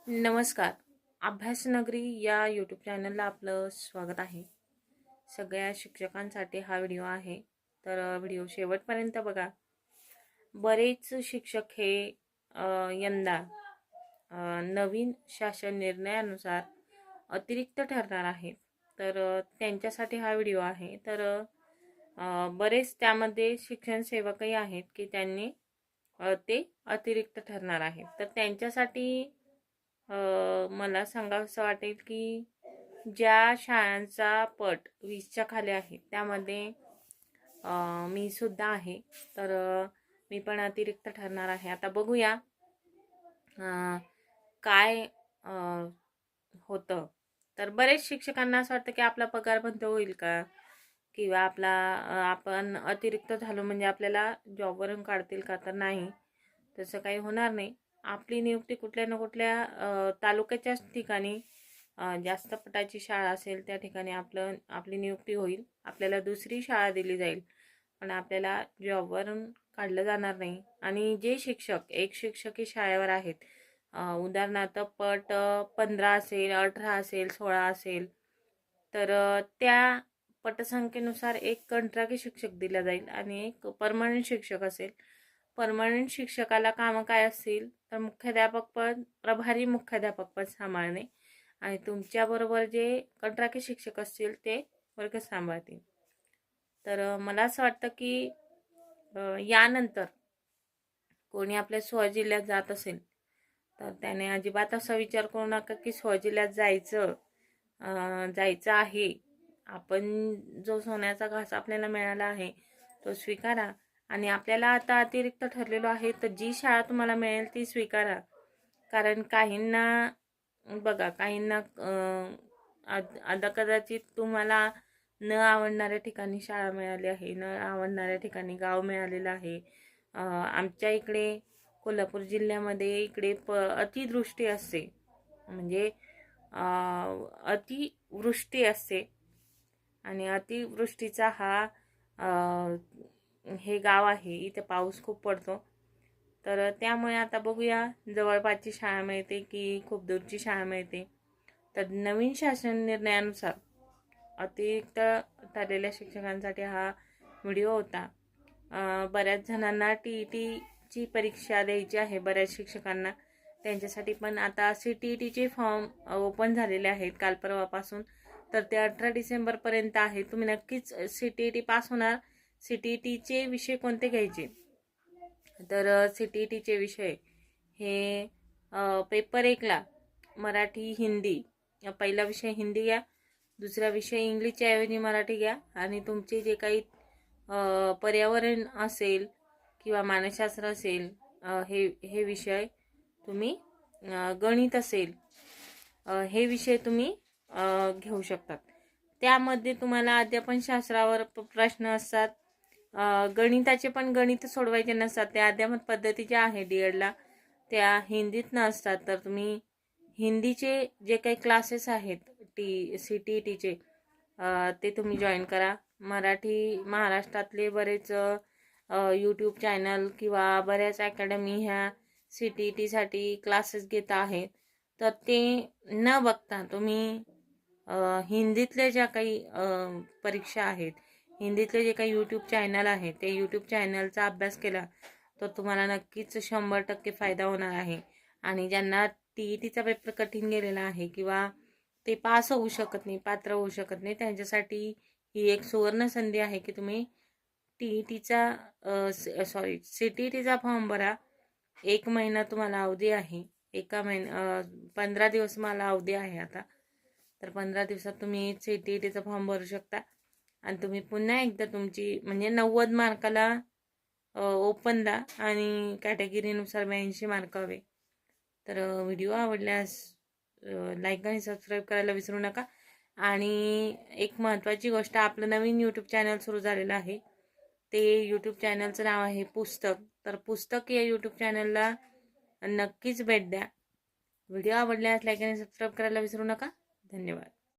नमस्कार. अभ्यासनगरी या यूट्यूब चॅनलला आपलं स्वागत आहे. सगळ्या शिक्षकांसाठी हा व्हिडिओ आहे. तर व्हिडिओ शेवटपर्यंत बघा. बरेच शिक्षक हे यंदा नवीन शासन निर्णयानुसार अतिरिक्त ठरणार आहेत. तर त्यांच्यासाठी हा व्हिडिओ आहे. तर बरेच त्यामध्ये शिक्षण सेवकही आहेत की त्यांनी ते अतिरिक्त ठरणार आहेत. तर त्यांच्यासाठी मला सांगावंसं वाटेल की ज्या शाळांचा पट 20च्या खाली आहे त्यामध्ये मी सुद्धा आहे. तर मी पण अतिरिक्त ठरणार आहे. आता बघूया काय होतं. तर बरेच शिक्षकांना असं वाटतं की आपला पगार बंद होईल का, किंवा आपण अतिरिक्त झालो म्हणजे आपल्याला जॉबवरून काढतील का. तर नाही, तसं काही होणार नाही. आपली नियुक्ती कुठल्या ना कुठल्या तालुक्याच्याच ठिकाणी जास्त पटाची शाळा असेल त्या ठिकाणी आपली नियुक्ती होईल. आपल्याला दुसरी शाळा दिली जाईल, पण आपल्याला जॉबवरून काढलं जाणार नाही. आणि जे शिक्षक एक शिक्षकी शाळेवर आहेत, उदाहरणार्थ पट 15 असेल, 18 असेल, 16 असेल, तर त्या पटसंख्येनुसार एक कंत्राटी शिक्षक दिला जाईल आणि एक परमनंट शिक्षक असेल. परमनंट शिक्षकाला कामं काय असतील तर मुख्याध्यापक पद, प्रभारी मुख्याध्यापक पद सांभाळणे, आणि तुमच्याबरोबर जे कंत्राटी शिक्षक असतील ते वर्ग सांभाळतील. तर मला असं वाटतं की यानंतर कोणी आपल्या स्वजिल्ह्यात जात असेल तर त्याने अजिबात असा विचार करू नका की स्वजिल्ह्यात जायचं आहे. आपण जो सोन्याचा घास आपल्याला मिळाला आहे तो स्वीकारा. आणि आपल्याला आता अतिरिक्त ठरलेलो आहे तर जी शाळा तुम्हाला मिळेल ती स्वीकारा. कारण काहींना बघा, काहींना आता कदाचित तुम्हाला न आवडणाऱ्या ठिकाणी शाळा मिळाली आहे, न आवडणाऱ्या ठिकाणी गाव मिळालेलं आहे. आमच्या इकडे कोल्हापूर जिल्ह्यामध्ये इकडे अतिवृष्टी असते, म्हणजे अतिवृष्टी असते आणि अतिवृष्टीचा हे गाव आहे, इथे पाऊस खूप पडतो. तर त्यामुळे आता बघूया जवळपासची शाळा मिळते की खूप दूरची शाळा मिळते. तर नवीन शासन निर्णयानुसार अतिरिक्त ठरलेल्या शिक्षकांसाठी हा व्हिडिओ होता. बऱ्याच जणांना TETची परीक्षा द्यायची आहे, बऱ्याच शिक्षकांना. त्यांच्यासाठी पण आता CTETचे फॉर्म ओपन झालेले आहेत काल परवापासून. तर ते 18 डिसेंबरपर्यंत आहे. तुम्ही नक्कीच CTET पास होणार. CTETचे विषय कोणते घ्यायचे, तर CTETचे विषय हे पेपर 1ला मराठी, हिंदी, पहिला विषय हिंदी घ्या, दुसरा विषय इंग्लिशच्या ऐवजी मराठी घ्या, आणि तुमचे जे काही पर्यावरण असेल किंवा मानसशास्त्र असेल, हे विषय तुम्ही, गणित असेल, हे विषय तुम्ही घेऊ शकतात. त्यामध्ये तुम्हाला अध्यापनशास्त्रावर प्रश्न असतात. गणिताचे पण गणित सोडवायचे नसतात, त्या अध्यापन पद्धतीच्या आहे DEDला, त्या हिंदीत नसतात. तर तुम्ही हिंदीचे जे काही क्लासेस आहेत CTETचे ते तुम्ही जॉईन करा. महाराष्ट्रातले बरेच यूट्यूब चॅनल किंवा बऱ्याच अकॅडमी ह्या CTETसाठी क्लासेस घेत आहेत. तर ते न बघता तुम्ही हिंदीतले ज्या काही परीक्षा आहेत, हिंदीतले जे काही यूट्यूब चॅनल आहेत, ते यूट्यूब चॅनलचा अभ्यास केला तर तुम्हाला नक्कीच 100% फायदा होणार आहे. आणि ज्यांना TETचा पेपर कठीण गेलेला आहे किंवा ते पास होऊ शकत नाही, पात्र होऊ शकत नाही, त्यांच्यासाठी ही एक सुवर्ण संधी आहे की तुम्ही CTETचा फॉर्म भरा. 1 महिना तुम्हाला अवधी आहे. 15 दिवस मला अवधी आहे आता. तर 15 दिवसात तुम्ही CTETचा फॉर्म भरू शकता आणि तुम्ही पुन्हा एकदा तुमची, म्हणजे 90 मार्काला ओपनला आणि कॅटेगरीनुसार 82 मार्क हवे. तर व्हिडिओ आवडल्यास लाईक आणि सबस्क्राईब करायला विसरू नका. आणि एक महत्त्वाची गोष्ट, आपलं नवीन यूट्यूब चॅनल सुरू झालेलं आहे. ते यूट्यूब चॅनलचं नाव आहे पुस्तक. तर पुस्तक या यूट्यूब चॅनलला नक्कीच भेट द्या. व्हिडिओ आवडल्यास लाईक आणि सबस्क्राईब करायला विसरू नका. धन्यवाद.